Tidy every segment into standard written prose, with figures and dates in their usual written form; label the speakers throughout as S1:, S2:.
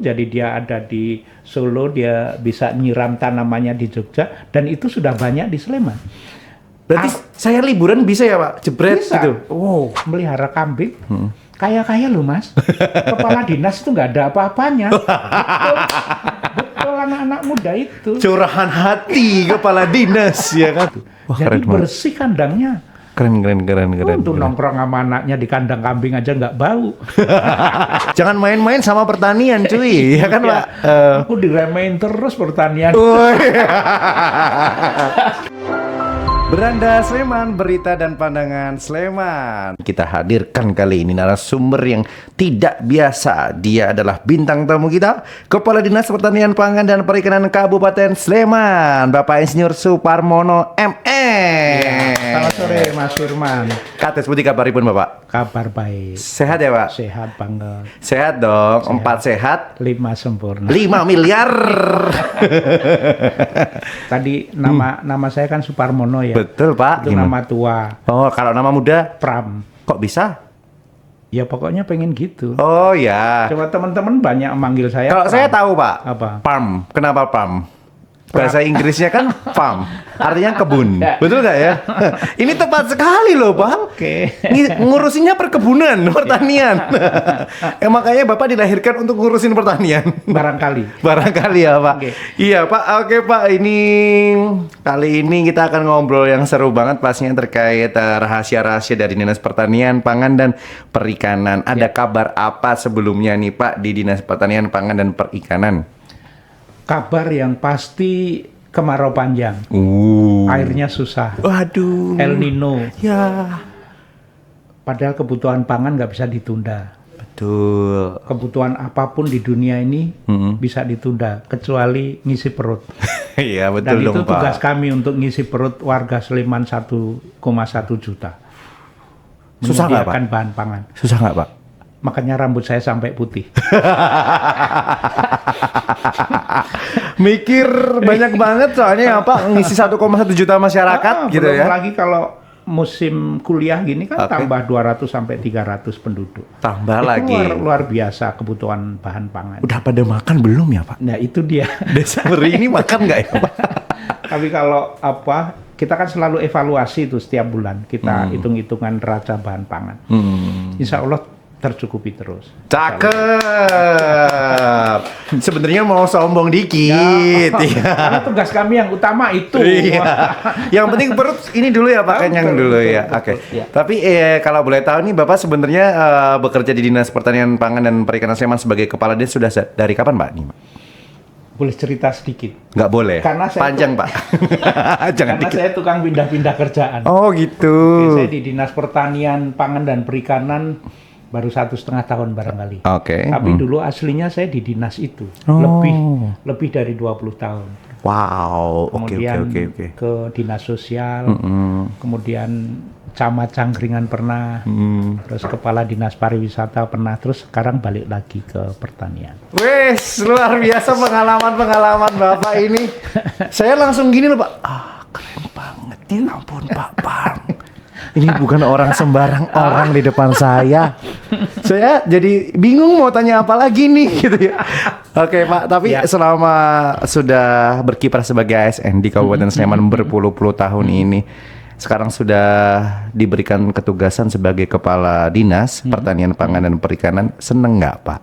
S1: Jadi dia ada di Solo, dia bisa nyiram tanamannya di Jogja, dan itu sudah banyak di Sleman.
S2: Berarti saya liburan bisa ya Pak, jebret
S1: Bisa.
S2: gitu.
S1: Oh, melihara kambing. Kaya-kaya loh Mas. Kepala dinas itu nggak ada apa-apanya. Betul, betul anak-anak muda itu.
S2: Curahan hati kepala dinas ya kan. Wah,
S1: Jadi
S2: keren banget.
S1: bersih kandangnya.
S2: Keren.
S1: Untuk nongkrong sama anaknya di kandang kambing aja nggak bau.
S2: Jangan main-main sama pertanian cuy, ya kan Pak?
S1: Aku diremehin terus pertanian.
S2: Beranda Sleman, berita dan pandangan Sleman. Kita hadirkan kali ini narasumber yang tidak biasa. Dia adalah bintang tamu kita, Kepala Dinas Pertanian Pangan dan Perikanan Kabupaten Sleman, Bapak Insinyur Suparmono ME.
S1: Selamat sore Mas Firman.
S2: Kates putih kabaripun Bapak?
S1: Kabar baik.
S2: Sehat ya Pak?
S1: Sehat banget.
S2: Sehat dong, 4 sehat,
S1: 5 sempurna.
S2: 5 miliar.
S1: Tadi nama saya kan Suparmono ya.
S2: Betul Pak.
S1: Itu
S2: Gimana?
S1: nama tua.
S2: Oh, kalau nama muda
S1: Pram.
S2: kok bisa?
S1: Ya pokoknya pengen gitu.
S2: Oh ya.
S1: Coba teman-teman banyak manggil saya.
S2: Kalau
S1: Pram.
S2: saya tahu Pak.
S1: Apa?
S2: Farm. Kenapa farm? Bahasa Inggrisnya kan farm. Artinya kebun. Betul nggak ya? Ini tepat sekali loh Pak.
S1: Oke.
S2: Ngurusinnya perkebunan, pertanian. Makanya Bapak dilahirkan untuk ngurusin pertanian.
S1: Barangkali.
S2: Barangkali ya Pak.
S1: Oke.
S2: Iya Pak. Oke Pak. Kali ini kita akan ngobrol yang seru banget pastinya terkait rahasia-rahasia dari Dinas Pertanian, Pangan dan Perikanan. Ada kabar apa sebelumnya nih Pak di Dinas Pertanian, Pangan dan Perikanan?
S1: Kabar yang pasti kemarau panjang. Airnya susah.
S2: Waduh.
S1: El Nino.
S2: Ya.
S1: Padahal kebutuhan pangan nggak bisa ditunda.
S2: Betul.
S1: Kebutuhan apapun di dunia ini bisa ditunda kecuali ngisi perut.
S2: Iya betul
S1: Dan
S2: dong
S1: itu
S2: Pak.
S1: tugas kami untuk ngisi perut warga Sleman 1,1 juta.
S2: Susah nggak, Pak?
S1: Menyediakan bahan pangan.
S2: Susah nggak Pak?
S1: Makanya rambut saya sampai putih.
S2: Mikir banyak banget soalnya ya Pak, ngisi 1,1 juta masyarakat gitu
S1: belum
S2: ya.
S1: lagi kalau musim kuliah gini kan
S2: Oke.
S1: tambah 200 sampai 300 penduduk.
S2: Tambah
S1: Itu
S2: lagi.
S1: luar biasa kebutuhan bahan pangan.
S2: Udah pada makan belum ya Pak?
S1: Nah itu dia.
S2: Desember ini makan nggak ya Pak?
S1: Tapi kalau kita kan selalu evaluasi itu setiap bulan. Kita hitung-hitungan neraca bahan pangan. Insya Allah tercukupi terus.
S2: Cakep. Sebenarnya mau sombong dikit. Ya.
S1: Karena tugas kami yang utama itu.
S2: Iya. Yang penting perut ini dulu ya Pak, kenyang
S1: Betul,
S2: dulu
S1: betul,
S2: ya.
S1: betul,
S2: Oke.
S1: ya.
S2: Tapi kalau boleh tahu nih Bapak sebenarnya bekerja di Dinas Pertanian Pangan dan Perikanan Sleman sebagai kepala dinas sudah dari kapan Pak? Nih, Pak?
S1: Boleh cerita sedikit.
S2: Nggak boleh.
S1: Karena saya
S2: Panjang Pak. Jangan
S1: Karena
S2: dikit.
S1: saya tukang pindah-pindah kerjaan.
S2: Oh gitu.
S1: Saya di Dinas Pertanian, Pangan dan Perikanan baru 1,5 tahun barangkali.
S2: Oke.
S1: Tapi dulu aslinya saya di dinas itu.
S2: Oh.
S1: Lebih dari 20 tahun.
S2: Wow. Oke.
S1: Kemudian
S2: Oke.
S1: ke dinas sosial, kemudian camat Cangkringan pernah, terus kepala dinas pariwisata pernah, terus sekarang balik lagi ke pertanian.
S2: Wes, luar biasa pengalaman-pengalaman Bapak ini. Saya langsung gini loh Pak. Keren banget. Ya ampun Pak Pang. Ini bukan orang sembarang orang di depan saya. Saya jadi bingung mau tanya apa lagi nih gitu ya. Oke Pak, tapi
S1: Ya.
S2: selama sudah berkiprah sebagai ASN di Kabupaten Sleman berpuluh-puluh tahun ini, sekarang sudah diberikan ketugasan sebagai Kepala Dinas Pertanian Pangan dan Perikanan, seneng nggak Pak?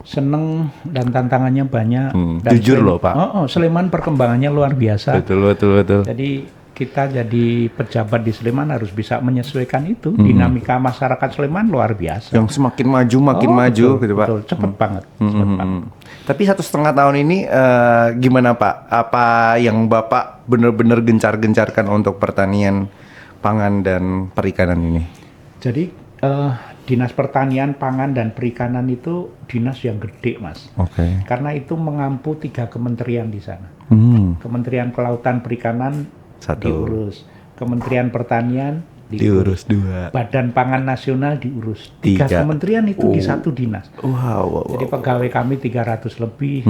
S1: Seneng dan tantangannya banyak. Dan
S2: Jujur loh, Pak.
S1: Sleman perkembangannya luar biasa.
S2: Betul.
S1: Jadi kita jadi pejabat di Sleman harus bisa menyesuaikan itu. Dinamika masyarakat Sleman luar biasa.
S2: Yang semakin maju makin maju
S1: betul,
S2: gitu Pak.
S1: Betul, cepet banget. Cepet banget.
S2: Tapi 1,5 tahun ini gimana Pak? Apa yang Bapak benar-benar gencar-gencarkan untuk pertanian, pangan dan perikanan ini?
S1: Jadi Dinas Pertanian, Pangan dan Perikanan itu dinas yang gede Mas.
S2: Oke.
S1: Karena itu mengampu 3 kementerian di sana. Kementerian Kelautan Perikanan
S2: 1
S1: diurus, Kementerian Pertanian
S2: diurus 2.
S1: Badan Pangan Nasional diurus. 3
S2: 3.
S1: kementerian itu di satu dinas.
S2: Wow.
S1: Jadi pegawai kami 300 lebih,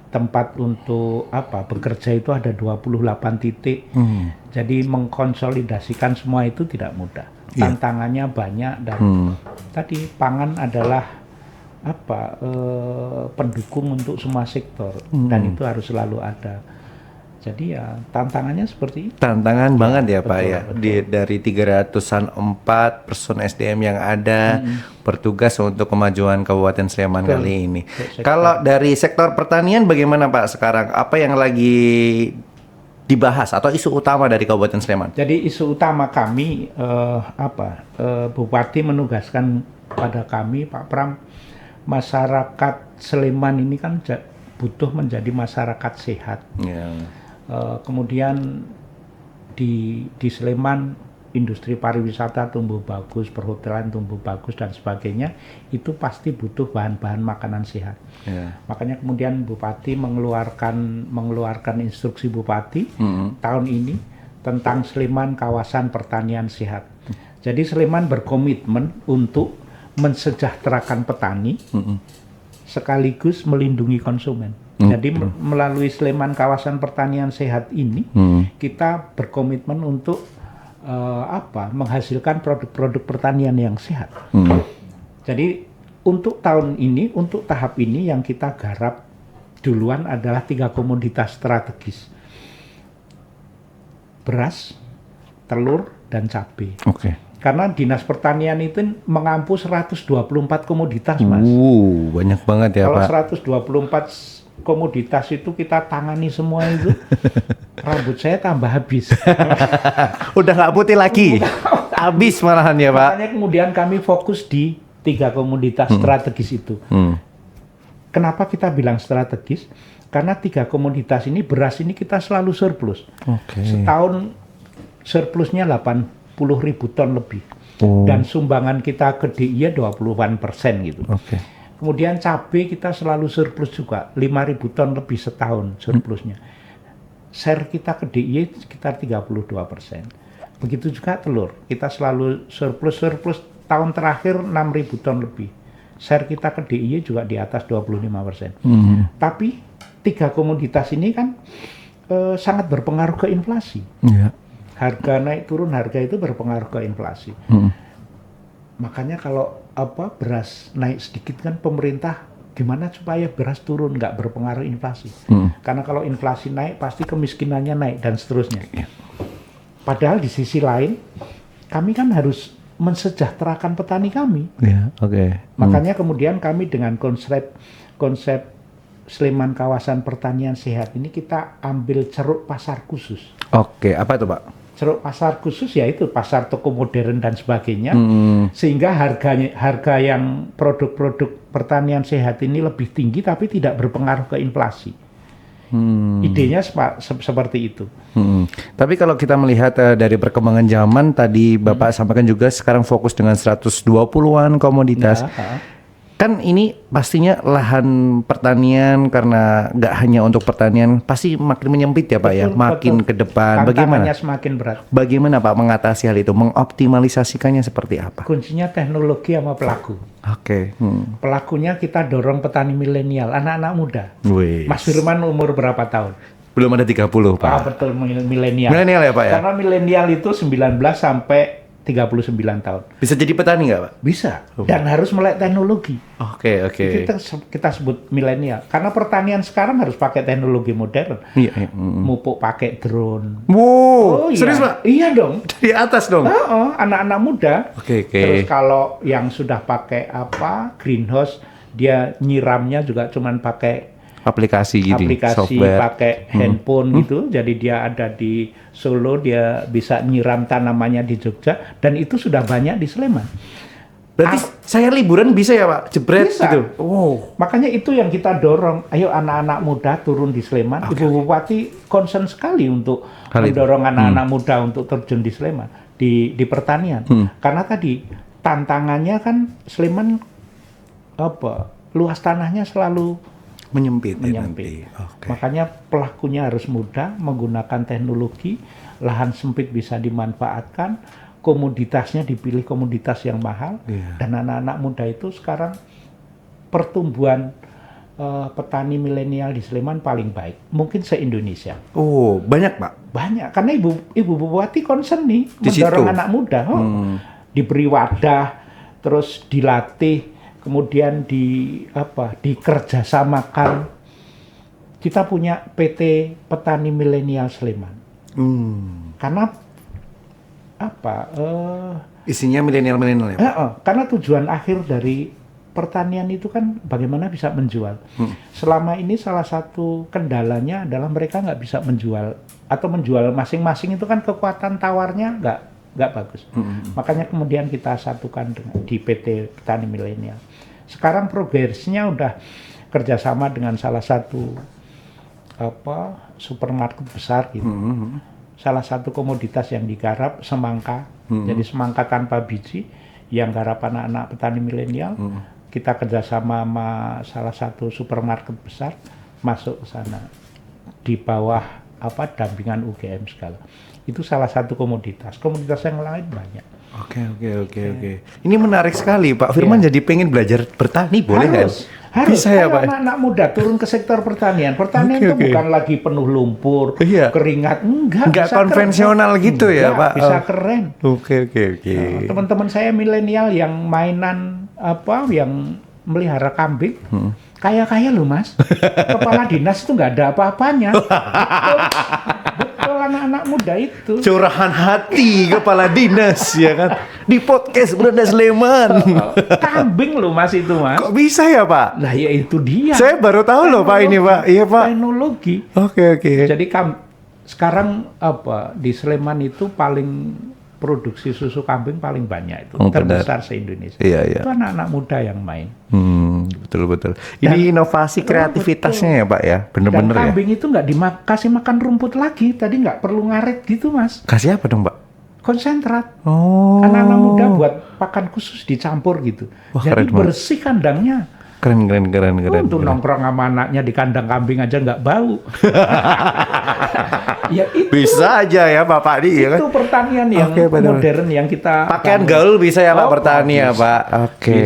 S1: tempat untuk bekerja itu ada 28 titik. Jadi mengkonsolidasikan semua itu tidak mudah.
S2: Iya.
S1: Tantangannya banyak dan tadi pangan adalah pendukung untuk semua sektor dan itu harus selalu ada. Jadi ya tantangannya seperti itu.
S2: Tantangan banget ya Pak
S1: betul,
S2: ya.
S1: betul.
S2: Dari 304 person SDM yang ada bertugas untuk kemajuan Kabupaten Sleman
S1: Betul.
S2: kali ini.
S1: Sektor.
S2: Kalau dari sektor pertanian bagaimana Pak sekarang? Apa yang lagi dibahas atau isu utama dari Kabupaten Sleman?
S1: Jadi isu utama kami Bupati menugaskan pada kami Pak Pram, masyarakat Sleman ini kan butuh menjadi masyarakat sehat. Kemudian di Sleman industri pariwisata tumbuh bagus, perhotelan tumbuh bagus dan sebagainya, itu pasti butuh bahan-bahan makanan sehat. Makanya kemudian Bupati mengeluarkan instruksi Bupati tahun ini tentang Sleman kawasan pertanian sehat. Jadi Sleman berkomitmen untuk mensejahterakan petani sekaligus melindungi konsumen. Jadi melalui Sleman kawasan pertanian sehat ini kita berkomitmen untuk menghasilkan produk-produk pertanian yang sehat. Jadi untuk tahun ini, untuk tahap ini yang kita garap duluan adalah 3 komoditas strategis: beras, telur, dan cabai. Karena Dinas Pertanian itu mengampu 124 komoditas, Mas.
S2: Banyak banget ya,
S1: Kalau
S2: Pak.
S1: 124 komoditas itu kita tangani semua itu, rambut saya tambah habis.
S2: Udah nggak putih lagi. Habis malahan ya, Pak.
S1: Makanya kemudian kami fokus di 3 komoditas strategis itu. Kenapa kita bilang strategis? Karena 3 komoditas ini, beras ini kita selalu surplus. Setahun surplusnya 80.000 ton lebih. Dan sumbangan kita ke DIY 20% gitu. Kemudian cabai kita selalu surplus juga, 5.000 ton lebih setahun surplusnya. Share kita ke DIY sekitar 32%. Begitu juga telur, kita selalu surplus tahun terakhir 6.000 ton lebih. Share kita ke DIY juga di atas 25%. Tapi 3 komoditas ini kan sangat berpengaruh ke inflasi. Harga naik turun, harga itu berpengaruh ke inflasi. Makanya kalau beras naik sedikit kan pemerintah gimana supaya beras turun, nggak berpengaruh inflasi. Karena kalau inflasi naik pasti kemiskinannya naik dan seterusnya. Padahal di sisi lain kami kan harus mensejahterakan petani kami. Makanya kemudian kami dengan konsep Sleman kawasan pertanian sehat ini kita ambil ceruk pasar khusus.
S2: Apa itu, Pak?
S1: Ceruk pasar khusus yaitu pasar toko modern dan sebagainya, sehingga harga yang produk-produk pertanian sehat ini lebih tinggi tapi tidak berpengaruh ke inflasi. Idenya seperti itu.
S2: Tapi kalau kita melihat dari perkembangan zaman, tadi Bapak sampaikan juga sekarang fokus dengan 120-an komoditas. Kan ini pastinya lahan pertanian, karena nggak hanya untuk pertanian, pasti makin menyempit ya Pak. Makin ke depan.
S1: Tantangannya semakin berat.
S2: Bagaimana Pak mengatasi hal itu, mengoptimalisasikannya seperti apa?
S1: Kuncinya teknologi sama pelaku. Pelakunya kita dorong petani milenial, anak-anak muda. Mas Firman umur berapa tahun?
S2: Belum ada 30 Pak.
S1: Betul, milenial.
S2: Milenial ya Pak ya?
S1: Karena milenial itu 19 sampai 39 tahun.
S2: Bisa jadi petani nggak Pak?
S1: Bisa, dan harus melek teknologi. Kita sebut milenial. Karena pertanian sekarang harus pakai teknologi modern. Mupuk pakai drone.
S2: Serius Pak?
S1: Iya dong.
S2: Di atas dong?
S1: Anak-anak muda. Terus kalau yang sudah pakai greenhouse, dia nyiramnya juga cuman pakai aplikasi software, pakai handphone gitu. Jadi dia ada di Solo, dia bisa nyiram tanamannya di Jogja, dan itu sudah banyak di Sleman.
S2: Berarti saya liburan bisa ya Pak, jebret gitu.
S1: Makanya itu yang kita dorong. Ayo anak-anak muda turun di Sleman. Ibu Bupati concern sekali untuk mendorong anak-anak muda untuk terjun di Sleman, di pertanian. Karena tadi tantangannya kan Sleman luas tanahnya selalu menyempit. Makanya pelakunya harus muda, menggunakan teknologi, lahan sempit bisa dimanfaatkan, komoditasnya dipilih komoditas yang mahal, dan anak-anak muda itu sekarang pertumbuhan petani milenial di Sleman paling baik, mungkin se-Indonesia.
S2: Banyak Pak?
S1: Banyak, karena Ibu Bupati concern nih, mendorong anak muda, diberi wadah, terus dilatih, kemudian dikerjasamakan. Kita punya PT Petani Milenial Sleman. Karena
S2: isinya milenial ya Pak?
S1: Karena tujuan akhir dari pertanian itu kan bagaimana bisa menjual. Selama ini salah satu kendalanya adalah mereka nggak bisa menjual atau menjual masing-masing itu kan kekuatan tawarnya nggak bagus. Makanya kemudian kita satukan di PT Petani Milenial. Sekarang progresnya udah kerjasama dengan salah satu supermarket besar gitu. Salah satu komoditas yang digarap semangka. Jadi semangka tanpa biji yang garap anak-anak petani milenial. Kita kerjasama sama salah satu supermarket besar masuk ke sana di bawah dampingan UGM segala. Itu salah satu komoditas. Komoditas yang lain banyak.
S2: Oke. Ini menarik sekali Pak Firman. Jadi pengen belajar bertani boleh nggak?
S1: Harus.
S2: Bisa ya Pak?
S1: Anak-anak muda turun ke sektor pertanian. Pertanian itu bukan lagi penuh lumpur, keringat.
S2: Enggak konvensional keren. Gitu ya Pak?
S1: Bisa keren.
S2: Oke.
S1: Teman-teman saya milenial yang mainan yang melihara kambing, kaya-kaya loh Mas. Kepala dinas itu nggak ada apa-apanya. Betul anak-anak muda itu.
S2: Curahan hati kepala dinas ya kan. Di podcast Beranda Sleman.
S1: Kambing loh Mas itu Mas.
S2: Kok bisa ya Pak?
S1: Nah ya itu dia.
S2: Saya baru tahu loh Pak ini Pak. Iya Pak.
S1: Teknologi.
S2: Oke.
S1: Jadi sekarang di Sleman itu paling produksi susu kambing paling banyak itu, terbesar se-Indonesia.
S2: Iya.
S1: Itu anak-anak muda yang main.
S2: Betul. Ini inovasi kreativitasnya ya Pak ya, bener-bener ya.
S1: Dan kambing itu nggak kasih makan rumput lagi, tadi nggak perlu ngaret gitu Mas.
S2: Kasih apa dong Pak?
S1: Konsentrat. Anak-anak muda buat pakan khusus dicampur gitu.
S2: Wah,
S1: jadi bersih kandangnya.
S2: Keren.
S1: Untuk nongkrong sama anaknya di kandang kambing aja nggak bau. Ya itu.
S2: Bisa aja ya Bapak di ya kan.
S1: Itu pertanian yang modern yang kita
S2: pakaian gaul bisa ya Pak bertani ya Pak. Oke.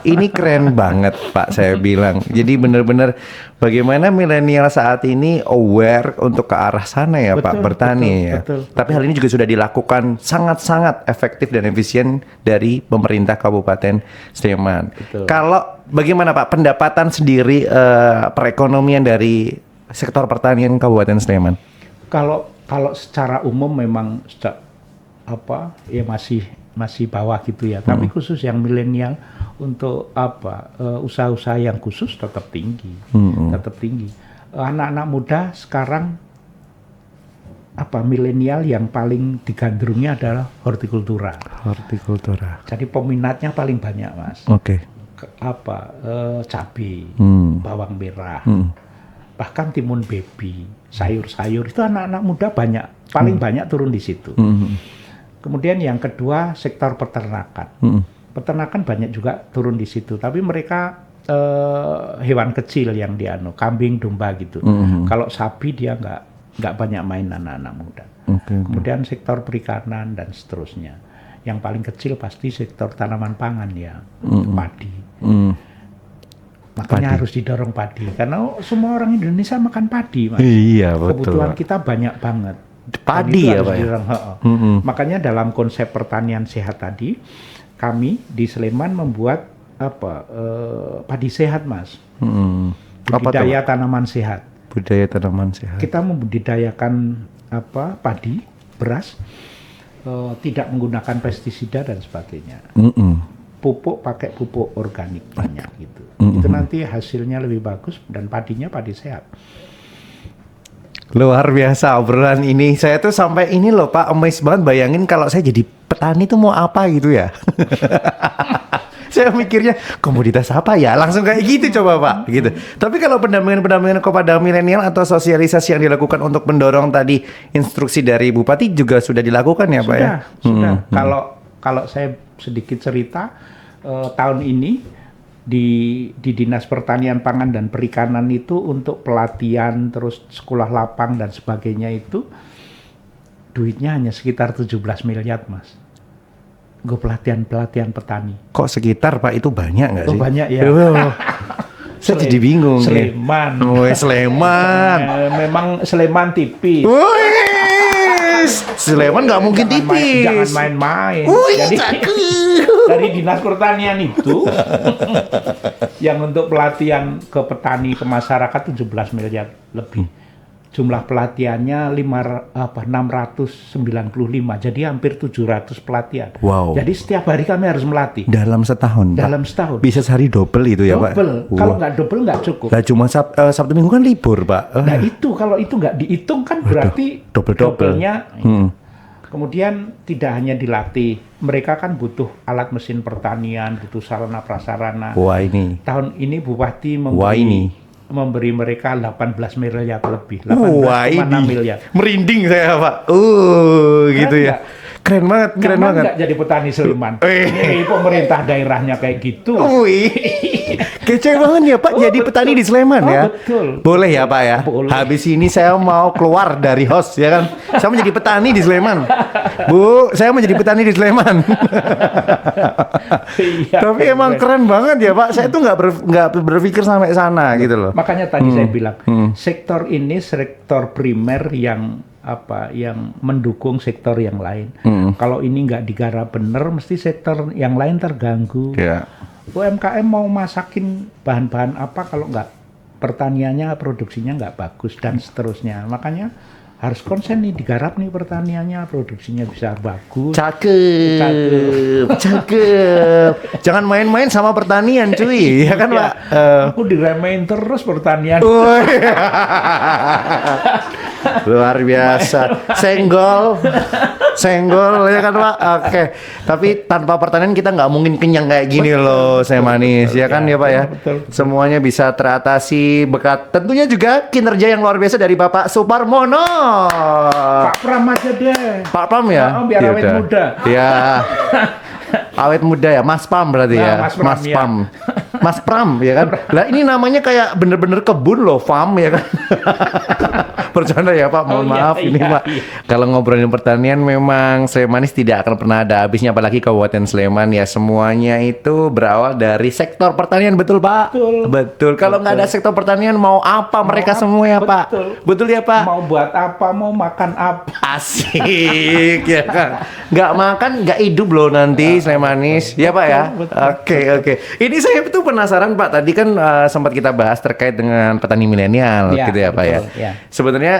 S2: Ini keren banget Pak saya bilang. Jadi benar-benar bagaimana milenial saat ini aware untuk ke arah sana ya Pak bertani. Betul. Tapi hal ini juga sudah dilakukan sangat-sangat efektif dan efisien dari pemerintah Kabupaten Sleman. Kalau bagaimana Pak pendapatan sendiri perekonomian dari sektor pertanian Kabupaten Sleman?
S1: Kalau secara umum memang masih bawah gitu ya. Tapi khusus yang milenial untuk usaha-usaha yang khusus tetap tinggi. Anak-anak muda sekarang milenial yang paling digandrungi adalah hortikultura. Jadi peminatnya paling banyak Mas. Cabai, bawang merah, bahkan timun baby, sayur-sayur itu anak-anak muda paling banyak turun di situ. Kemudian yang kedua sektor peternakan. Peternakan banyak juga turun di situ, tapi mereka hewan kecil yang kambing, domba gitu. Kalau sapi dia nggak banyak main anak-anak muda. Kemudian sektor perikanan dan seterusnya. Yang paling kecil pasti sektor tanaman pangan ya, padi. Makanya harus didorong padi karena semua orang Indonesia makan padi Mas.
S2: Iya betul.
S1: Kebutuhan kita banyak banget.
S2: Padi ya Pak.
S1: Makanya dalam konsep pertanian sehat tadi kami di Sleman membuat padi sehat Mas. Budidaya tanaman sehat. Kita membudidayakan padi, beras, tidak menggunakan pestisida dan sebagainya. Pupuk pakai pupuk organik banyak gitu. Itu nanti hasilnya lebih bagus dan padinya padi sehat.
S2: Luar biasa obrolan ini. Saya tuh sampai ini loh Pak, amazed banget bayangin kalau saya jadi petani tuh mau apa gitu ya. Saya mikirnya komoditas apa ya? Langsung kayak gitu coba Pak gitu. Tapi kalau pendampingan kepada milenial atau sosialisasi yang dilakukan untuk mendorong tadi instruksi dari Bupati juga sudah dilakukan ya Pak ya?
S1: Sudah. Kalau saya sedikit cerita tahun ini di Dinas Pertanian Pangan dan Perikanan itu untuk pelatihan terus sekolah lapang dan sebagainya itu duitnya hanya sekitar 17 miliar Mas. Gue pelatihan petani.
S2: Kok sekitar Pak itu banyak nggak sih?
S1: Banyak ya.
S2: Saya jadi bingung.
S1: Sleman.
S2: Sleman.
S1: Memang Sleman tipis.
S2: Sleman nggak mungkin tipis.
S1: Jangan main-main. Jadi dari Dinas Pertanian itu yang untuk pelatihan ke petani ke masyarakat 17 miliar lebih. Jumlah pelatihannya 695, jadi hampir 700 pelatihan.
S2: Wow.
S1: Jadi setiap hari kami harus melatih.
S2: Dalam setahun,
S1: Dalam
S2: Pak?
S1: setahun.
S2: Bisa sehari double itu ya, Pak?
S1: Double. Kalau nggak double nggak cukup.
S2: Lah cuma Sabtu Minggu kan libur, Pak.
S1: Nah itu, kalau itu nggak dihitung kan berarti double-nya. Kemudian tidak hanya dilatih, mereka kan butuh alat mesin pertanian, butuh sarana prasarana.
S2: Wah ini.
S1: Tahun ini Bupati memberi mereka 18 miliar lebih, 18,6 miliar.
S2: Merinding saya, Pak. Gitu ya. Keren banget, keren banget.
S1: Nggak jadi petani Sleman. Ini pemerintah daerahnya kayak gitu.
S2: Kece banget ya, Pak. Jadi petani di Sleman ya.
S1: Betul.
S2: Boleh ya, Pak ya.
S1: Boleh.
S2: Habis ini saya mau keluar dari host ya kan. Saya menjadi petani di Sleman. Bu, saya menjadi petani di Sleman.
S1: Iya,
S2: tapi emang keren banget ya, Pak. Saya tuh nggak berpikir sampai sana gitu loh.
S1: Makanya tadi saya bilang sektor ini sektor primer yang mendukung sektor yang lain. Kalau ini nggak digarap bener, mesti sektor yang lain terganggu.
S2: Yeah.
S1: UMKM mau masakin bahan-bahan apa kalau nggak pertaniannya, produksinya nggak bagus dan seterusnya. Makanya harus konsen nih, digarap nih pertaniannya, produksinya bisa bagus.
S2: Cakep. Jangan main-main sama pertanian, cuy. Ya kan, Pak?
S1: Aku diremehin terus pertanian.
S2: Luar biasa. Senggol ya kan, Pak? Oke. Tapi tanpa pertanian kita nggak mungkin kenyang kayak gini loh, saya manis. Ya kan ya, Pak ya?
S1: Betul.
S2: Semuanya bisa teratasi berkat tentunya juga kinerja yang luar biasa dari Bapak Suparmono.
S1: Pak Pram aja deh.
S2: Pak Pram ya?
S1: Biar awet muda.
S2: Ya. Awet muda ya, Mas Pam berarti ya. Mas Pam. Mas Pram ya kan. Lah ini namanya kayak bener-bener kebun loh, farm ya kan. Bercanda ya Pak, mohon maaf ini Pak. Kalau ngobrolin pertanian memang Slemanis tidak akan pernah ada habisnya, apalagi Kabupaten Sleman ya, semuanya itu berawal dari sektor pertanian, betul Pak? Betul. Kalau nggak ada sektor pertanian mau apa mereka semua ya Pak? Betul ya Pak?
S1: Mau buat apa, mau makan apa?
S2: Asik ya kan. Nggak makan nggak hidup loh nanti Slemanis ya Pak ya. Oke. Ini saya tuh penasaran Pak, tadi kan sempat kita bahas terkait dengan petani milenial gitu ya Pak ya. Sebenarnya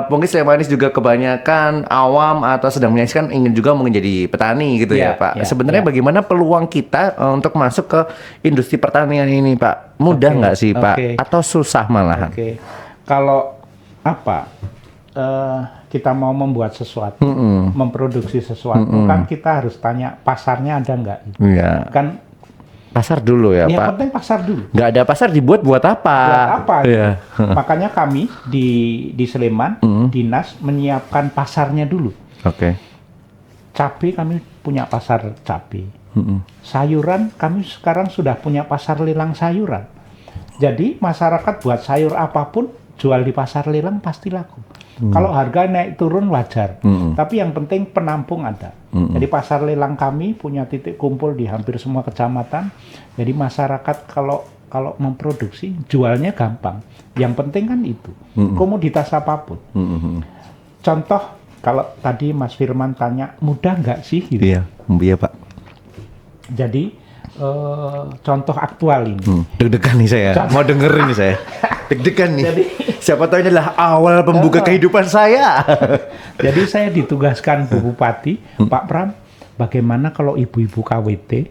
S2: mungkin Slemanis juga kebanyakan awam atau sedang menyaksikan ingin juga menjadi petani gitu ya Pak. Sebenarnya bagaimana peluang kita untuk masuk ke industri pertanian ini Pak? Mudah nggak sih Pak? Atau susah malahan?
S1: Kalau kita mau membuat sesuatu, memproduksi sesuatu, kan kita harus tanya pasarnya ada nggak? Kan
S2: pasar dulu ya Pak.
S1: Yang penting pasar dulu.
S2: Nggak ada pasar dibuat buat apa?
S1: Makanya kami di Sleman, dinas menyiapkan pasarnya dulu. Cabai kami punya pasar cabai. Sayuran kami sekarang sudah punya pasar lelang sayuran. Jadi masyarakat buat sayur apapun jual di pasar lelang pasti laku. Kalau harga naik turun wajar, tapi yang penting penampung ada. Jadi pasar lelang kami punya titik kumpul di hampir semua kecamatan. Jadi masyarakat kalau memproduksi jualnya gampang. Yang penting kan itu komoditas apapun. Contoh kalau tadi Mas Firman tanya mudah nggak sih? Gitu.
S2: Iya Pak.
S1: Jadi contoh aktual ini.
S2: Deg-degan nih saya. Mau dengerin nih saya. Deg-degan nih. Jadi, siapa tahu ini adalah awal pembuka kehidupan saya.
S1: Jadi saya ditugaskan Bu Bupati, Pak Pram, bagaimana kalau ibu-ibu KWT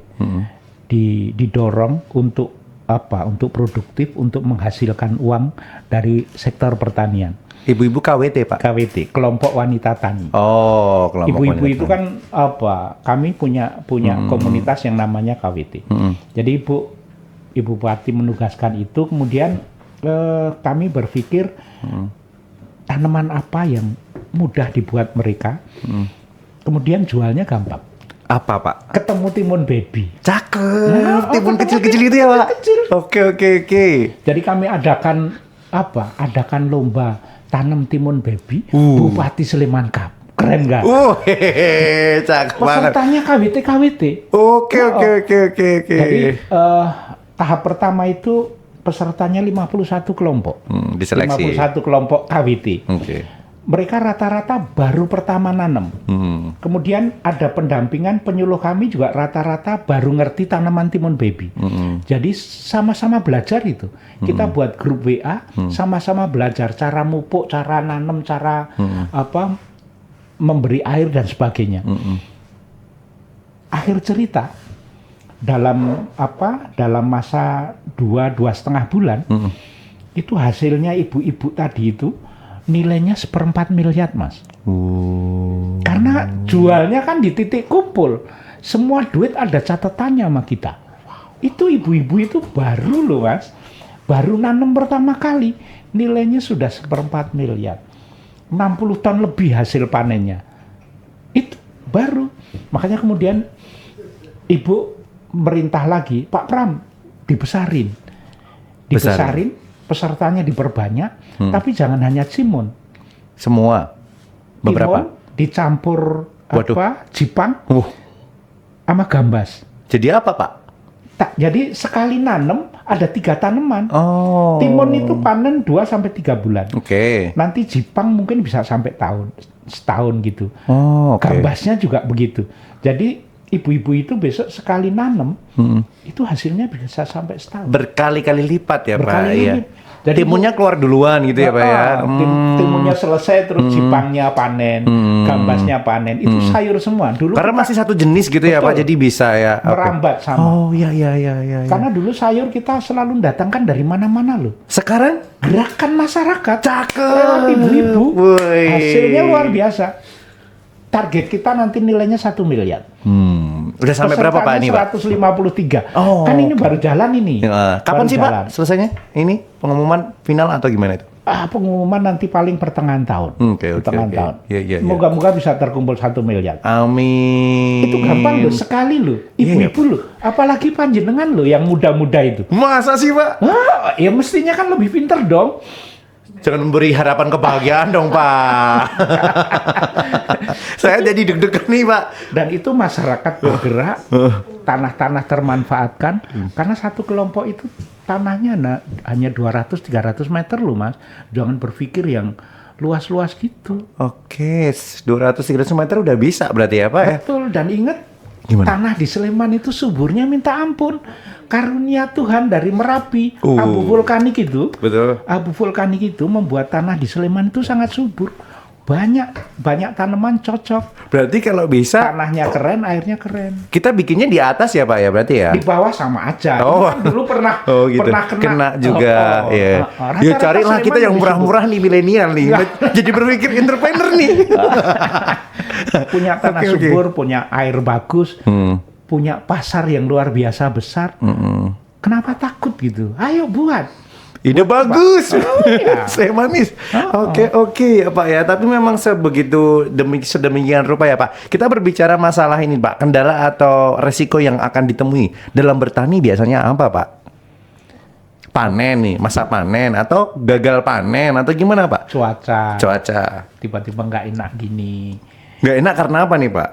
S1: didorong untuk produktif, untuk menghasilkan uang dari sektor pertanian.
S2: Ibu-ibu KWT Pak?
S1: KWT, kelompok wanita tani.
S2: Oh, kelompok
S1: ibu-ibu itu kan kami punya komunitas yang namanya KWT. Jadi Ibu Bupati menugaskan itu, kemudian kami berpikir tanaman apa yang mudah dibuat mereka, kemudian jualnya gampang.
S2: Apa Pak?
S1: Ketemu timun baby.
S2: Cakep. Timun kecil-kecil itu ya Pak? Oke.
S1: Jadi kami adakan lomba tanam timun baby, Bupati Sleman Cup. Keren nggak?
S2: Cakep banget.
S1: Pesertanya KWT.
S2: Oke.
S1: Jadi tahap pertama itu pesertanya 51 kelompok.
S2: Diseleksi.
S1: 51 kelompok KWT. mereka rata-rata baru pertama nanam. Kemudian ada pendampingan penyuluh kami juga rata-rata baru ngerti tanaman timun baby. Jadi sama-sama belajar itu. Kita buat grup WA, sama-sama belajar cara mupuk, cara nanam, cara memberi air dan sebagainya. Akhir cerita dalam masa 2,5 bulan itu hasilnya ibu-ibu tadi itu nilainya 1/4 miliar, Mas. Karena jualnya kan di titik kumpul. Semua duit ada catatannya sama kita. Itu ibu-ibu itu baru loh, Mas. Baru nanam pertama kali. Nilainya sudah 1/4 miliar. 60 ton lebih hasil panennya. Itu baru. Makanya kemudian ibu merintah lagi, Pak Pram, dibesarin. Pesertanya diperbanyak, tapi jangan hanya timun.
S2: Semua? Beberapa?
S1: Timun dicampur jipang sama gambas.
S2: Jadi apa, Pak?
S1: Jadi sekali nanam ada 3 tanaman. Timun itu panen 2-3 bulan. Nanti jipang mungkin bisa sampai setahun gitu. Gambasnya juga begitu. Jadi ibu-ibu itu besok sekali nanam, itu hasilnya bisa sampai setahun.
S2: Berkali-kali lipat ya, Pak?
S1: Iya.
S2: Jadi timunnya keluar duluan gitu ya, Pak ya?
S1: Timunnya selesai, terus jipangnya panen, gambasnya panen. Itu sayur semua. Dulu
S2: karena masih satu jenis gitu ya, Pak? Jadi bisa ya?
S1: Merambat sama.
S2: Iya.
S1: Karena dulu sayur kita selalu datangkan dari mana-mana loh.
S2: Sekarang?
S1: Gerakan masyarakat.
S2: Cakep!
S1: Lewat ibu-ibu. Hasilnya luar biasa. Target kita nanti nilainya 1 miliar.
S2: Udah sampai berapa, Pak, ini, Pak?
S1: 153. Kan ini baru jalan ini.
S2: Kapan sih, Pak, selesainya? Ini pengumuman final atau gimana itu?
S1: Pengumuman nanti paling pertengahan tahun. Pertengahan tahun.
S2: Iya.
S1: Moga-moga bisa terkumpul 1 miliar.
S2: Amin.
S1: Itu gampang loh, sekali loh. Ibu-ibu loh. Apalagi panjenengan loh yang muda-muda itu.
S2: Masa sih, Pak?
S1: Ya mestinya kan lebih pinter dong.
S2: Jangan memberi harapan kebahagiaan dong, Pak. Saya jadi deg-degan nih, Pak.
S1: Dan itu masyarakat bergerak, tanah-tanah termanfaatkan, karena satu kelompok itu tanahnya hanya 200-300 meter loh, Mas. Jangan berpikir yang luas-luas gitu.
S2: 200-300 meter udah bisa berarti ya, Pak?
S1: Betul, dan ingat,
S2: gimana?
S1: Tanah di Sleman itu suburnya minta ampun. Karunia Tuhan dari Merapi, abu vulkanik itu.
S2: Betul.
S1: Abu vulkanik itu membuat tanah di Sleman itu sangat subur. Banyak tanaman cocok.
S2: Berarti kalau bisa
S1: tanahnya keren, airnya keren.
S2: Kita bikinnya di atas ya, Pak ya, berarti ya?
S1: Di bawah sama aja. Kan dulu pernah
S2: kena juga. Ya carilah kita yang murah-murah nih, milenial nih. Jadi berpikir entrepreneur nih.
S1: Punya tanah subur, punya air bagus, punya pasar yang luar biasa besar. Kenapa takut gitu? Ayo buat.
S2: Ide bagus. Saya manis. Oke ya, Pak ya. Tapi memang sedemikian rupa ya, Pak. Kita berbicara masalah ini, Pak. Kendala atau resiko yang akan ditemui dalam bertani biasanya apa, Pak? Panen nih, masa panen atau gagal panen atau gimana, Pak? Cuaca.
S1: Tiba-tiba nggak enak gini.
S2: Nggak enak karena apa nih, Pak?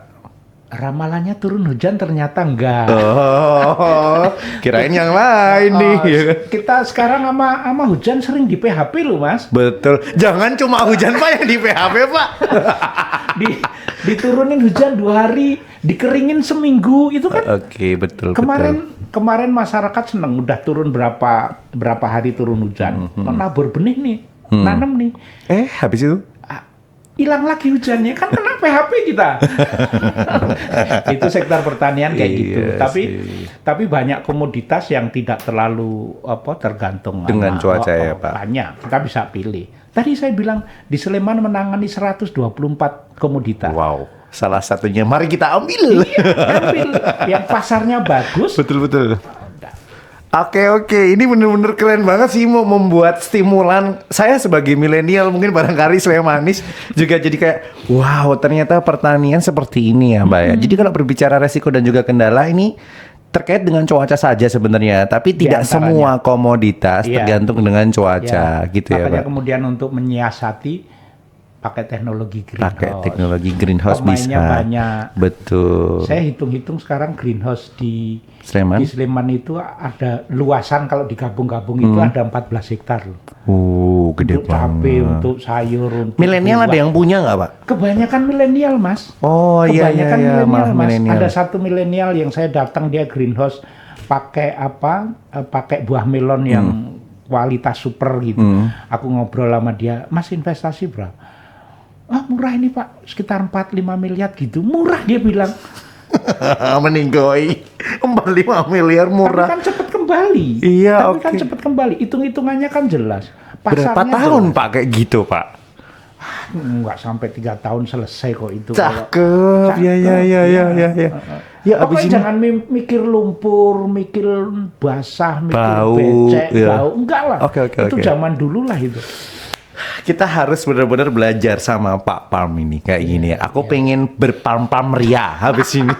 S1: Ramalannya turun hujan, ternyata enggak.
S2: Kirain yang lain nih.
S1: Kita sekarang sama hujan sering di PHP loh, Mas.
S2: Betul. Jangan cuma hujan, Pak, yang di PHP, Pak.
S1: Diturunin hujan 2 hari, dikeringin seminggu, itu kan.
S2: Betul.
S1: Kemarin masyarakat seneng udah turun berapa hari turun hujan. Nabur benih nih, nanam nih.
S2: Habis itu
S1: hilang lagi hujannya, kan kena PHP kita. Itu sektor pertanian kayak gitu. Tapi banyak komoditas yang tidak terlalu tergantung
S2: dengan cuaca ya, Pak.
S1: Banyak, kita bisa pilih. Tadi saya bilang di Sleman menangani 124 komoditas.
S2: Wow, salah satunya mari kita ambil.
S1: Ambil yang pasarnya bagus.
S2: Betul. Oke, ini bener-bener keren banget sih, mau membuat stimulan. Saya sebagai milenial mungkin barangkali Slemanis juga jadi kayak, wow, ternyata pertanian seperti ini ya, Mbak ya. Jadi kalau berbicara resiko dan juga kendala ini terkait dengan cuaca saja sebenarnya, tapi tidak semua komoditas tergantung dengan cuaca gitu ya, Pak.
S1: Makanya kemudian untuk menyiasati pakai teknologi
S2: greenhouse bisa.
S1: Banyak.
S2: Betul.
S1: Saya hitung-hitung sekarang greenhouse di
S2: Sleman
S1: itu ada luasan kalau digabung-gabung itu ada 14 hektar loh.
S2: gede
S1: untuk cabai,
S2: banget.
S1: untuk sayur, untuk
S2: Milenial ada yang punya nggak, Pak?
S1: Kebanyakan milenial, Mas.
S2: Oh iya
S1: Kebanyakan
S2: iya,
S1: milenial,
S2: maaf
S1: Mas.
S2: milenial.
S1: Ada satu milenial yang saya datang, dia greenhouse pakai pakai buah melon yang kualitas super gitu. Aku ngobrol sama dia, Mas investasi berapa? Ah murah ini Pak, sekitar 4-5 miliar gitu. Murah dia bilang.
S2: Meninggoy 45 miliar murah.
S1: Tapi kan cepat kembali.
S2: Iya,
S1: Tapi kan
S2: oke.
S1: cepat kembali. Hitung-hitungannya kan jelas.
S2: Berapa
S1: Pasarnya
S2: tahun
S1: jelas.
S2: Pak kayak gitu Pak?
S1: Nggak sampai 3 tahun selesai kok itu.
S2: Cakep, ya. Ya abis
S1: Pokoknya
S2: ini
S1: jangan mikir lumpur, mikir basah, mikir
S2: Bau,
S1: becek,
S2: iya.
S1: bau. Enggak lah.
S2: Oke,
S1: itu
S2: oke.
S1: zaman dulu lah itu.
S2: kita harus benar-benar belajar sama Pak Palm ini kayak gini ya. Aku pengen berpalm-palm ria habis ini.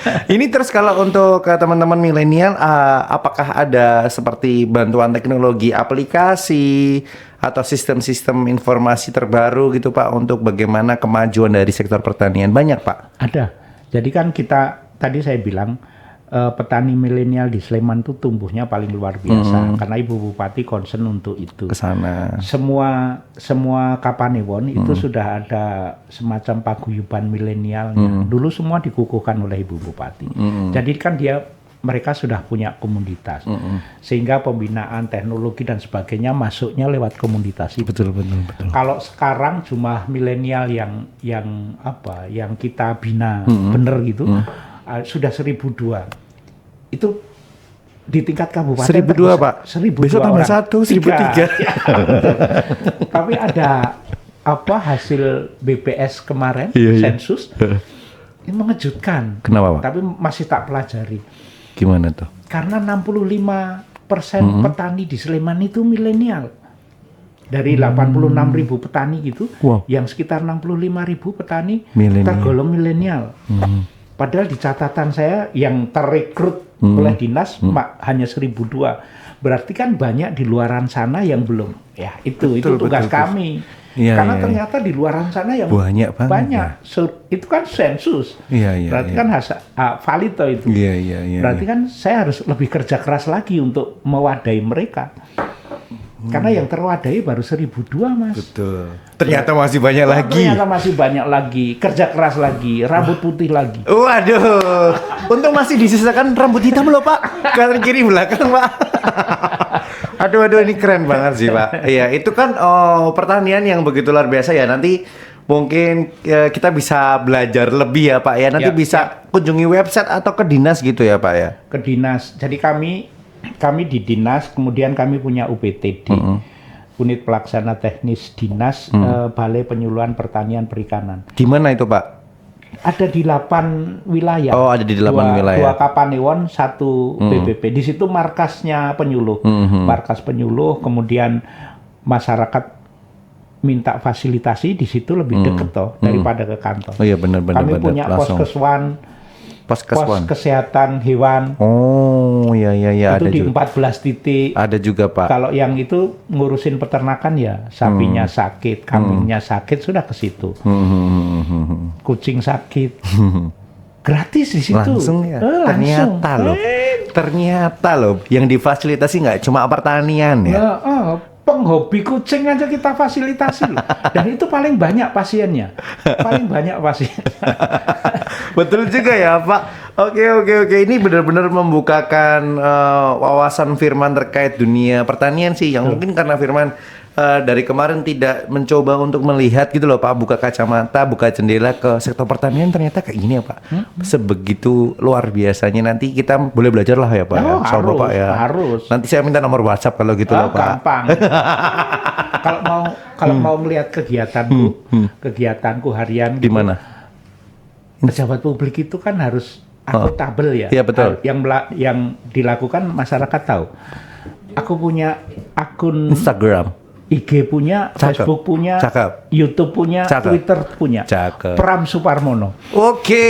S2: Ini terus kalau untuk teman-teman milenial, apakah ada seperti bantuan teknologi aplikasi atau sistem-sistem informasi terbaru gitu Pak untuk bagaimana kemajuan dari sektor pertanian? Banyak Pak?
S1: Ada. Jadi kan tadi saya bilang petani milenial di Sleman itu tumbuhnya paling luar biasa karena Ibu Bupati concern untuk itu.
S2: Kesana.
S1: Semua Kapanewon itu sudah ada semacam paguyuban milenialnya. Dulu semua dikukuhkan oleh Ibu Bupati. Jadi kan mereka sudah punya komunitas, sehingga pembinaan teknologi dan sebagainya masuknya lewat komunitas itu.
S2: Betul.
S1: Kalau sekarang jumlah milenial yang kita bina bener gitu sudah 1.002. Itu di tingkat kabupaten
S2: 1.002 Pak.
S1: 1.002
S2: Besok tambah
S1: orang.
S2: 1.003.
S1: Tapi ada hasil BPS kemarin
S2: Iya.
S1: sensus ini mengejutkan.
S2: Kenapa Pak?
S1: Tapi masih tak pelajari.
S2: Gimana tuh?
S1: Karena 65% petani di Sleman itu milenial. Dari 86.000 petani gitu,
S2: Wow.
S1: yang sekitar 65.000 petani
S2: Milenial.
S1: tergolong milenial. Padahal di catatan saya yang terrekrut oleh dinas hanya 1.002. Berarti kan banyak di luaran sana yang belum. Ya itu tugas kami.
S2: Iya,
S1: Karena
S2: iya,
S1: ternyata di luaran sana yang
S2: banyak banget.
S1: Itu kan sensus.
S2: Iya.
S1: Berarti kan valid toh itu.
S2: Iya.
S1: Berarti kan saya harus lebih kerja keras lagi untuk mewadai mereka. Karena yang terwadai baru 1.002 Mas.
S2: Betul. Ternyata masih banyak lagi.
S1: Ternyata masih banyak lagi. Kerja keras lagi. Rambut putih lagi.
S2: Waduh. Untung masih disisakan rambut hitam loh Pak. Kanan kiri belakang Pak. Aduh ini keren banget sih Pak. Iya itu kan pertanian yang begitu luar biasa ya. Nanti mungkin kita bisa belajar lebih ya Pak ya. Nanti bisa kunjungi website atau ke dinas gitu ya Pak ya.
S1: Ke dinas. Jadi kami di dinas, kemudian kami punya UPTD, Unit Pelaksana Teknis Dinas Balai Penyuluhan Pertanian Perikanan.
S2: Di mana itu Pak?
S1: Ada di 8 wilayah.
S2: Oh, ada di 8 wilayah.
S1: 2 Kapanewon, 1 BPP. Di situ markasnya penyuluh. Markas penyuluh, kemudian masyarakat minta fasilitasi di situ lebih dekat toh daripada ke kantor.
S2: Oh iya benar.
S1: Kami punya poskeswan, pos kesehatan hewan.
S2: Oh iya
S1: Itu
S2: ada
S1: di
S2: juga.
S1: 14 titik.
S2: Ada juga Pak.
S1: Kalau yang itu ngurusin peternakan ya sapinya sakit, kambingnya sakit sudah ke situ. Kucing sakit. Gratis di situ.
S2: Langsung ya.
S1: Langsung.
S2: Ternyata loh yang difasilitasi nggak cuma pertanian ya.
S1: Penghobi kucing aja kita fasilitasi loh. Dan itu paling banyak pasiennya.
S2: Betul juga ya Pak. Oke. Ini benar-benar membukakan wawasan Firman terkait dunia pertanian sih. Yang mungkin karena Firman dari kemarin tidak mencoba untuk melihat gitu loh Pak. Buka kacamata, buka jendela ke sektor pertanian ternyata kayak gini ya Pak. Sebegitu luar biasanya. Nanti kita boleh belajar lah ya Pak.
S1: Harus,
S2: Pak ya.
S1: harus.
S2: Nanti saya minta nomor WhatsApp kalau gitu loh Pak.
S1: Gampang. Kalau mau melihat kegiatanku harian
S2: Di mana?
S1: Pejabat publik itu kan harus akuntabel ya.
S2: Iya betul.
S1: Yang dilakukan masyarakat tahu. Aku punya akun
S2: Instagram.
S1: IG punya,
S2: Cakep.
S1: Facebook punya,
S2: Cakep.
S1: YouTube punya,
S2: Cakep.
S1: Twitter punya.
S2: Cakep.
S1: Pram Suparmono.
S2: Oke.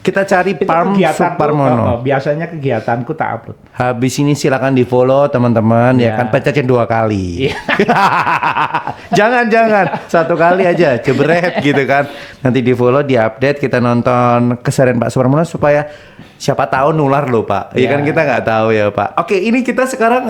S2: Kita cari
S1: Itu
S2: Palm
S1: kegiatanku,
S2: Suparmono.
S1: biasanya kegiatanku tak upload.
S2: Habis ini silakan di follow teman-teman ya kan pecacin 2 kali. jangan 1 kali aja jebret gitu kan. Nanti di follow, di update, kita nonton keseharian Pak Suparmono supaya siapa tahu nular loh Pak. Iya kan kita nggak tahu ya Pak. Oke ini kita sekarang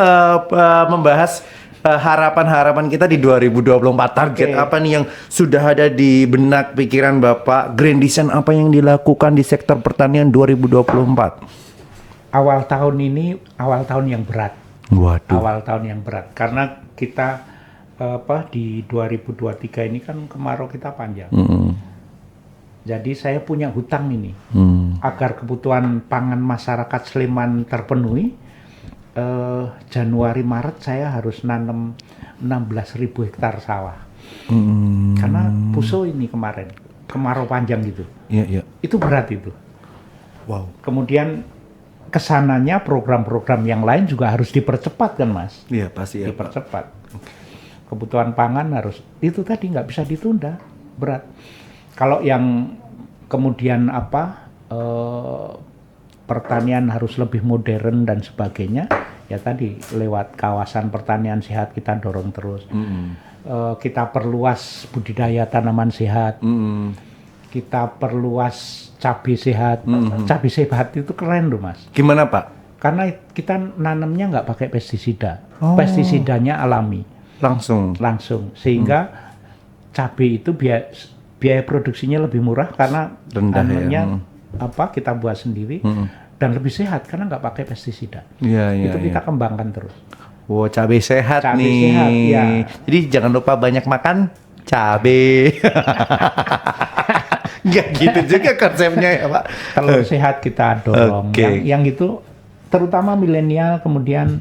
S2: membahas harapan-harapan kita di 2024, target apa nih yang sudah ada di benak pikiran Bapak, grand design apa yang dilakukan di sektor pertanian 2024?
S1: Awal tahun ini awal tahun yang berat.
S2: Waduh.
S1: Awal tahun yang berat karena kita di 2023 ini kan kemarau kita panjang. Jadi saya punya hutang ini agar kebutuhan pangan masyarakat Sleman terpenuhi. Januari Maret saya harus nanam 16.000 hektar sawah karena puso ini kemarin kemarau panjang gitu. Itu berat itu.
S2: Wow.
S1: Kemudian kesananya program-program yang lain juga harus dipercepat kan Mas?
S2: Iya pasti ya.
S1: Dipercepat. Kebutuhan pangan harus itu tadi nggak bisa ditunda, berat. Kalau yang kemudian pertanian harus lebih modern dan sebagainya, ya tadi lewat kawasan pertanian sehat kita dorong terus. Kita perluas budidaya tanaman sehat, kita perluas cabai sehat. Cabai sehat itu keren loh Mas.
S2: Gimana Pak?
S1: Karena kita nanamnya nggak pakai pestisida, pestisidanya alami. Langsung, sehingga cabai itu biaya produksinya lebih murah karena
S2: rendah
S1: kita buat sendiri dan lebih sehat karena nggak pakai pestisida.
S2: Itu
S1: kita kembangkan terus.
S2: Wow, cabai sehat
S1: cabai
S2: nih.
S1: Sehat, ya.
S2: Jadi jangan lupa banyak makan cabai. Nggak gitu juga konsepnya ya Pak.
S1: Kalau sehat kita dorong. Yang itu terutama milenial kemudian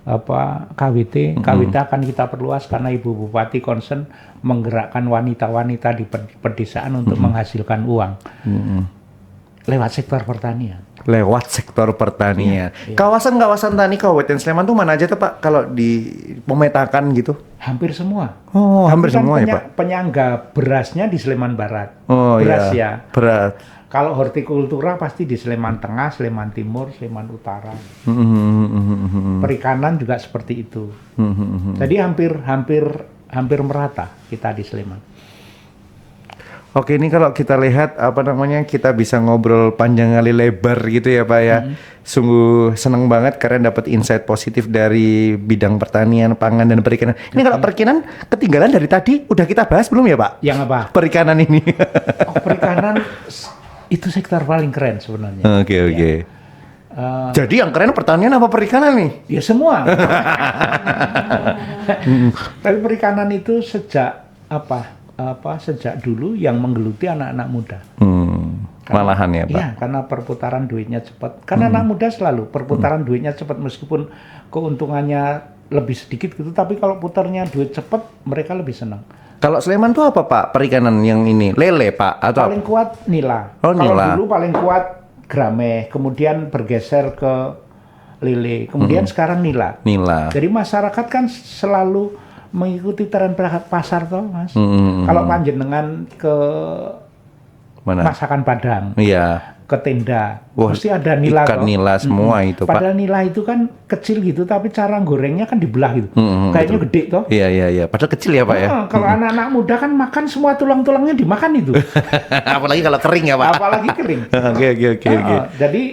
S1: KWT akan kita perluas karena Ibu Bupati concern menggerakkan wanita-wanita di pedesaan untuk menghasilkan uang lewat sektor pertanian. Kawasan-kawasan
S2: tani Kabupaten Sleman tuh mana aja tuh Pak kalau dipemetakan gitu?
S1: Hampir semua.
S2: Hampir semua ya Pak.
S1: Penyangga berasnya di Sleman Barat.
S2: Beras ya. Beras.
S1: Kalau hortikultura pasti di Sleman Tengah, Sleman Timur, Sleman Utara. Perikanan juga seperti itu. Jadi hampir merata kita di Sleman.
S2: Oke, ini kalau kita lihat kita bisa ngobrol panjang kali lebar gitu ya Pak ya. Sungguh senang banget karena dapat insight positif dari bidang pertanian, pangan dan perikanan. Ini kalau perikanan ketinggalan dari tadi udah kita bahas belum ya Pak?
S1: Yang apa?
S2: Perikanan ini.
S1: Perikanan itu sektor paling keren sebenarnya.
S2: Oke. Jadi yang keren pertanian apa perikanan nih?
S1: Ya semua. Tapi perikanan itu sejak sejak dulu yang menggeluti anak-anak muda.
S2: Malahan ya Pak?
S1: Iya, karena perputaran duitnya cepat. Karena anak muda selalu perputaran duitnya cepat meskipun keuntungannya lebih sedikit gitu. Tapi kalau putarnya duit cepat, mereka lebih senang.
S2: Kalau Sleman tuh apa Pak perikanan yang ini? Lele Pak? Atau
S1: paling kuat nila.
S2: Kalau
S1: dulu paling kuat grameh, kemudian bergeser ke lele, kemudian sekarang nila. Jadi masyarakat kan selalu mengikuti tren pasar toh Mas. Kalau panjenengan ke masakan Padang, ke tenda, mesti ada nila.
S2: Ikan nila semua itu Pak.
S1: Padahal nila itu kan kecil gitu, tapi cara gorengnya kan dibelah gitu. Kayaknya gede toh.
S2: Iya. Padahal kecil ya Pak ya.
S1: Kalau anak-anak muda kan makan semua tulang-tulangnya dimakan itu.
S2: Apalagi kalau kering ya Pak.
S1: Apalagi kering. Oke. Jadi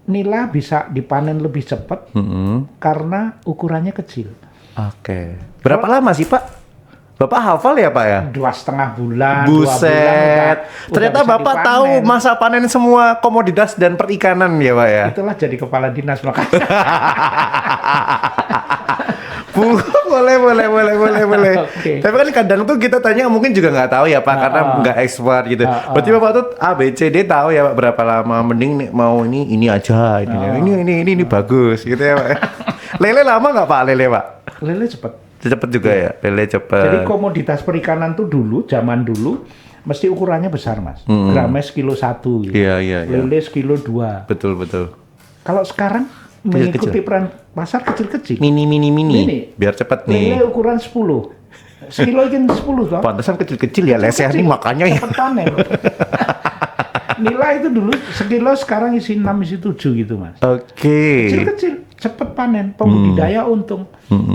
S1: nila bisa dipanen lebih cepat karena ukurannya kecil.
S2: Oke. Berapa lama sih Pak? Bapak hafal ya Pak ya?
S1: 2,5 bulan.
S2: Buset. Ternyata Bapak tahu masa panen semua komoditas dan perikanan ya Pak ya?
S1: Itulah jadi kepala dinas makanya.
S2: Boleh. Okay. Tapi kan kadang tuh kita tanya mungkin juga nggak tahu ya Pak karena nggak expert gitu. Berarti Bapak tuh A, B, C, D tahu ya Pak berapa lama. Mending nih, mau ini aja. Ini bagus gitu ya Pak. Lele lama nggak Pak lele Pak?
S1: Lele cepet.
S2: Cepet juga ya, lele cepet.
S1: Jadi komoditas perikanan tuh zaman dulu mesti ukurannya besar Mas. Gramnya sekilo 1 gitu.
S2: Iya.
S1: Lele sekilo 2.
S2: Betul.
S1: Kalau sekarang mengikuti peran pasar kecil-kecil.
S2: Mini. Biar cepet nih.
S1: Lele ukuran 10. Sekilo kan 10 toh.
S2: Pantesan kecil-kecil ya leseh nih makanya ya.
S1: Cepet panen. Nila itu dulu sekilo sekarang isi 6 isi 7 gitu Mas.
S2: Oke.
S1: Kecil-kecil. Cepet panen, pembudidaya untung,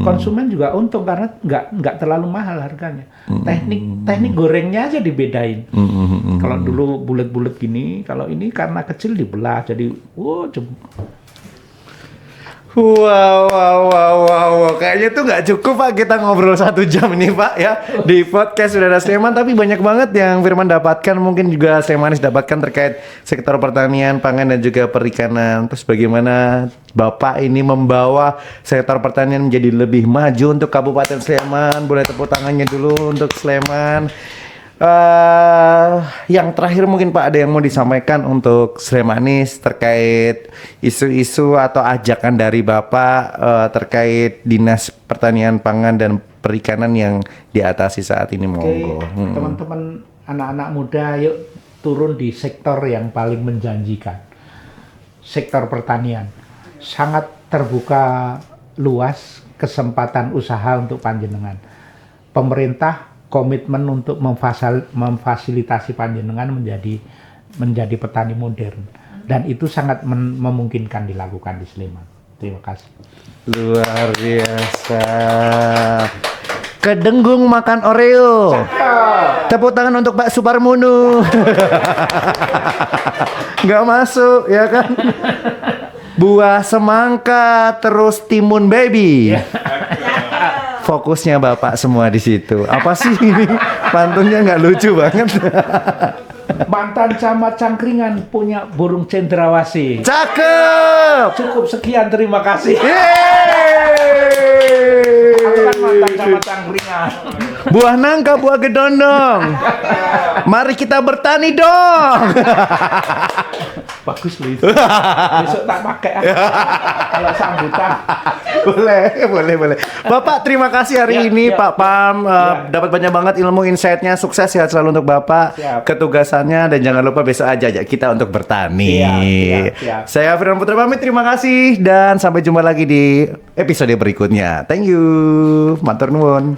S1: konsumen juga untung karena nggak terlalu mahal harganya. Teknik gorengnya aja dibedain. Kalau dulu bulat-bulat gini, kalau ini karena kecil dibelah jadi,
S2: Wow. Kayaknya tuh nggak cukup Pak kita ngobrol 1 jam ini Pak ya di podcast Udara Sleman. Tapi banyak banget yang Firman dapatkan, mungkin juga Slemanis dapatkan terkait sektor pertanian, pangan dan juga perikanan. Terus bagaimana Bapak ini membawa sektor pertanian menjadi lebih maju untuk Kabupaten Sleman. Boleh tepuk tangannya dulu untuk Sleman. Yang terakhir mungkin Pak ada yang mau disampaikan untuk Slemanis terkait isu-isu atau ajakan dari Bapak terkait Dinas Pertanian Pangan dan Perikanan yang diatasi saat ini, monggo.
S1: Teman-teman anak-anak muda, yuk turun di sektor yang paling menjanjikan. Sektor pertanian sangat terbuka luas kesempatan usaha untuk panjenengan. Pemerintah komitmen untuk memfasilitasi panjenengan menjadi petani modern, dan itu sangat memungkinkan dilakukan di Sleman. Terima kasih.
S2: Luar biasa. Kedenggung makan Oreo. Tepuk tangan untuk Pak Suparmono. Nggak masuk ya kan? Buah semangka terus timun baby. Fokusnya Bapak semua di situ. Apa sih ini? Pantunnya nggak lucu banget.
S1: Mantan camat Cangkringan punya burung cendrawasih.
S2: Cakep.
S1: Cukup sekian, terima kasih.
S2: Yeay.
S1: Aku kan mantan camat Cangkringan.
S2: Buah nangka, buah gedondong. Mari kita bertani dong.
S1: Bagus loh itu. Besok tak pakai kalau sambutan.
S2: Boleh. Bapak terima kasih hari ini Pak Pam. Dapat banyak banget ilmu, insight-nya. Sukses, sehat selalu untuk Bapak. Ketugasannya, dan jangan lupa besok ajak kita untuk bertani.
S1: Siap.
S2: Saya Firman Putra pamit, terima kasih dan sampai jumpa lagi di episode berikutnya. Thank you. Matur nuwun.